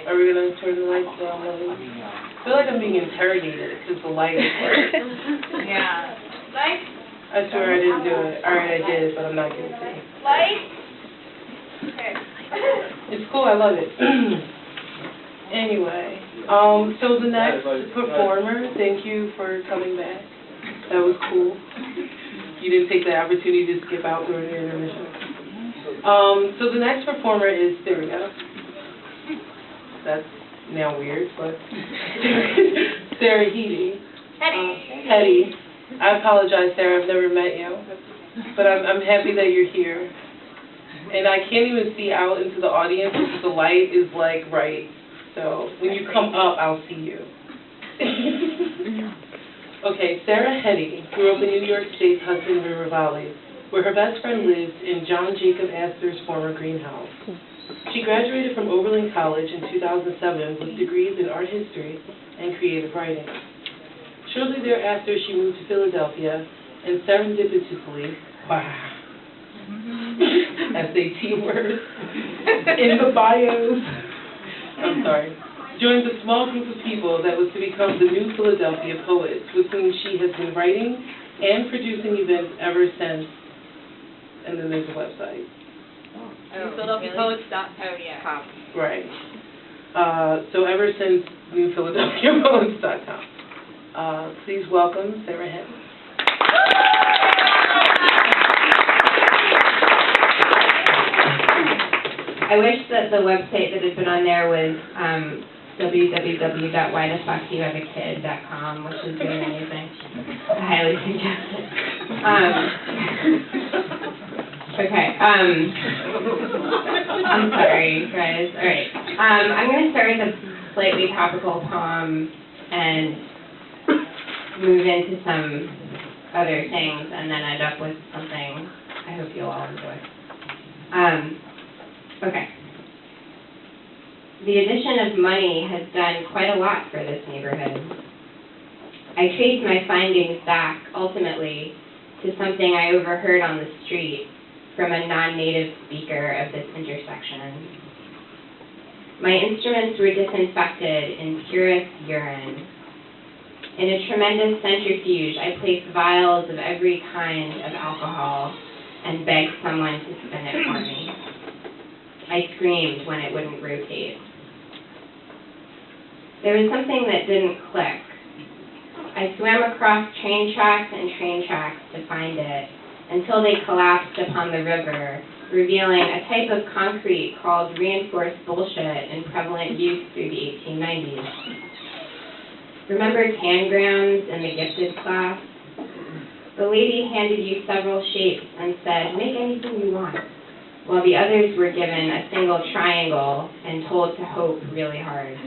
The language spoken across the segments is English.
Are we going to turn the lights down? I feel like I'm being interrogated because the light is bright. Yeah. Light? I swear I didn't do it. Alright, I did, but I'm not going to. Light? Okay. It's cool, I love it. Anyway, so the next performer, thank you for coming back. That was cool. You didn't take the opportunity to skip out during the intermission. So the next performer is, there we go. That's now weird, but Sarah Heady. Heady. I apologize, Sarah, I've never met you, but I'm happy that you're here. And I can't even see out into the audience because the light is like right. So when you come up, I'll see you. Okay, Sarah Heady grew up in New York State's Hudson River Valley, where her best friend lived in John Jacob Astor's former greenhouse. She graduated from Oberlin College in 2007 with degrees in art history and creative writing. Shortly thereafter, she moved to Philadelphia and serendipitously, SAT words, in the bios, I'm sorry, joined a small group of people that was to become the new Philadelphia Poets, with whom she has been writing and producing events ever since. And then there's a website. NewPhiladelphiaPoets.com. Right. So ever since NewPhiladelphiaPoets.com. Please welcome Sarah Heady. I wish that the website that had been on there was www.whythefuckdoyouhaveakid.com, which is really amazing. I highly suggest it. Okay. I'm sorry, guys. All right. I'm going to start with a slightly topical poem and move into some other things, and then end up with something I hope you'll all enjoy. Okay. The addition of money has done quite a lot for this neighborhood. I trace my findings back, ultimately, to something I overheard on the street from a non-native speaker of this intersection. My instruments were disinfected in purest urine. In a tremendous centrifuge, I placed vials of every kind of alcohol and begged someone to spin it for me. I screamed when it wouldn't rotate. There was something that didn't click. I swam across train tracks and train tracks to find it, until they collapsed upon the river, revealing a type of concrete called reinforced bullshit in prevalent use through the 1890s. Remember tangrams in the gifted class? The lady handed you several shapes and said, make anything you want, while the others were given a single triangle and told to hope really hard.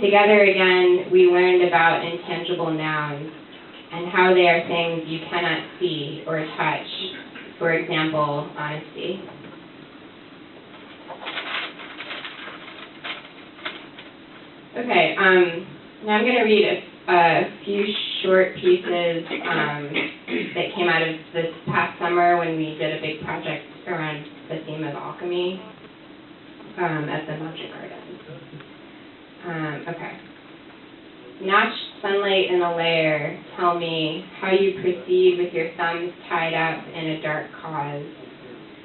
Together again, we learned about intangible nouns and how they are things you cannot see or touch. For example, honesty. Okay, now I'm going to read a few short pieces that came out of this past summer when we did a big project around the theme of alchemy at the Magic Garden. Okay. Notched sunlight in a layer, tell me how you proceed with your thumbs tied up in a dark cause.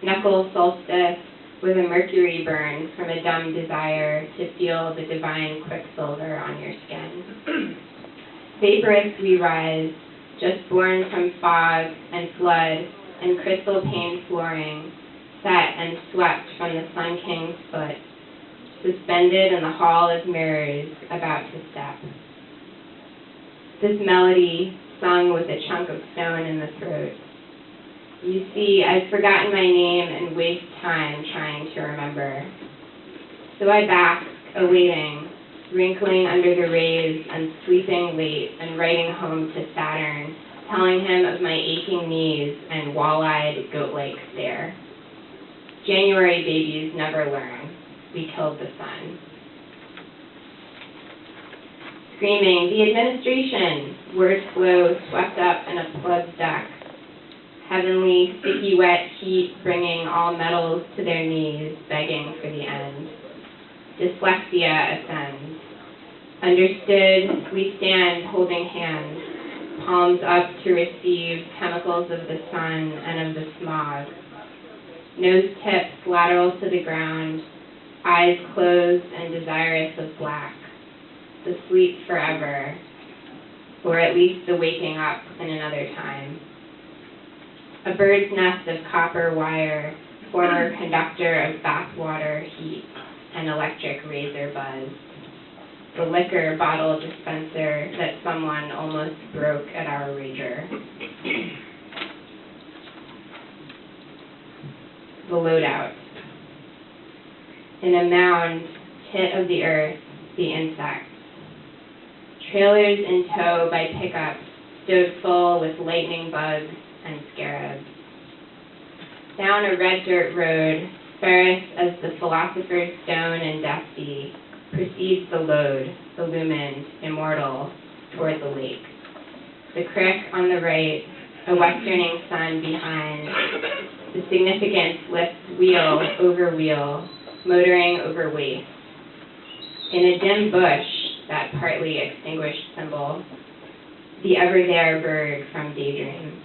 Knuckle solstice with a mercury burn from a dumb desire to feel the divine quicksilver on your skin. Vaporous we rise, just born from fog and flood and crystal pane flooring, set and swept from the Sun King's foot, suspended in the hall of mirrors, about to step. This melody, sung with a chunk of stone in the throat. You see, I've forgotten my name and waste time trying to remember. So I bask, awaiting, wrinkling under the rays and sleeping late and writing home to Saturn, telling him of my aching knees and wall-eyed, goat-like stare. January babies never learn. We killed the sun. Screaming, the administration, word flow swept up in a plugged duck. Heavenly, sticky wet heat bringing all metals to their knees, begging for the end. Dyslexia ascends. Understood, we stand holding hands, palms up to receive chemicals of the sun and of the smog. Nose tips lateral to the ground, eyes closed and desirous of black. The sleep forever, or at least the waking up in another time. A bird's nest of copper wire, former conductor of bathwater heat and electric razor buzz. The liquor bottle dispenser that someone almost broke at our rager. The loadout. In a mound, tit of the earth, the insects. Trailers in tow by pickups, stowed full with lightning bugs and scarabs. Down a red dirt road, ferrous as the philosopher's stone and dusty, proceeds the load, illumined, immortal, toward the lake. The creek on the right, a westerning sun behind. The significance lifts wheel over wheel, motoring over waste. In a dim bush, that partly extinguished symbol, the ever-there bird from Daydream.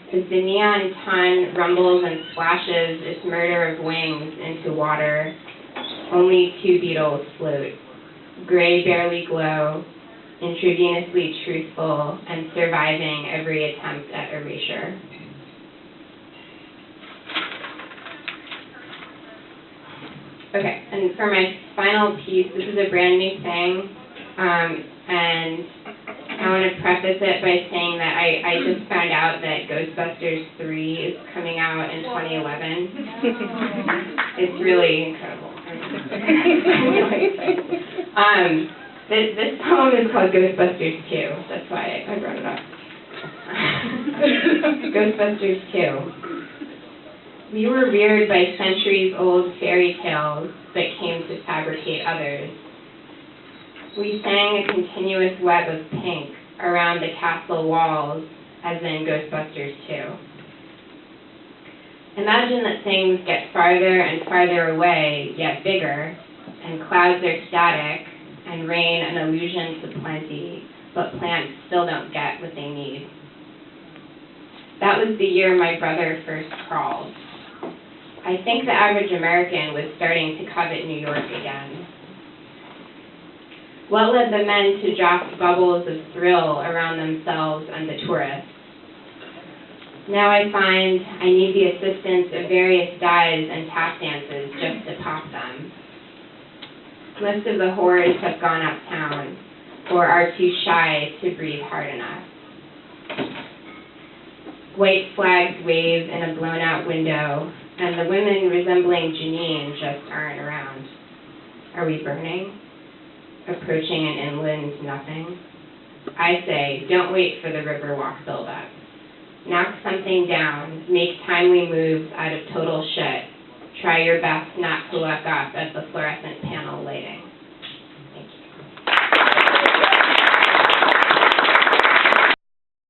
As the neon ton rumbles and splashes its murder of wings into water, only two beetles float, gray barely glow, intravenously truthful and surviving every attempt at erasure. Okay, and for my final piece, this is a brand new thing, and I want to preface it by saying that I just found out that Ghostbusters 3 is coming out in 2011. It's really incredible. I'm really excited. This poem is called Ghostbusters 2, that's why I brought it up. Ghostbusters 2. We were reared by centuries-old fairy tales that came to fabricate others. We sang a continuous web of pink around the castle walls, as in Ghostbusters 2. Imagine that things get farther and farther away, yet bigger, and clouds are static, and rain an illusion to plenty, but plants still don't get what they need. That was the year my brother first crawled. I think the average American was starting to covet New York again. What led the men to drop bubbles of thrill around themselves and the tourists? Now I find I need the assistance of various dyes and tap dances just to pop them. Most of the whores have gone uptown, or are too shy to breathe hard enough. White flags wave in a blown-out window, and the women resembling Janine just aren't around. Are we burning? Approaching an inland nothing? I say, don't wait for the Riverwalk buildup. Knock something down, make timely moves out of total shit. Try your best not to look up at the fluorescent panel lighting.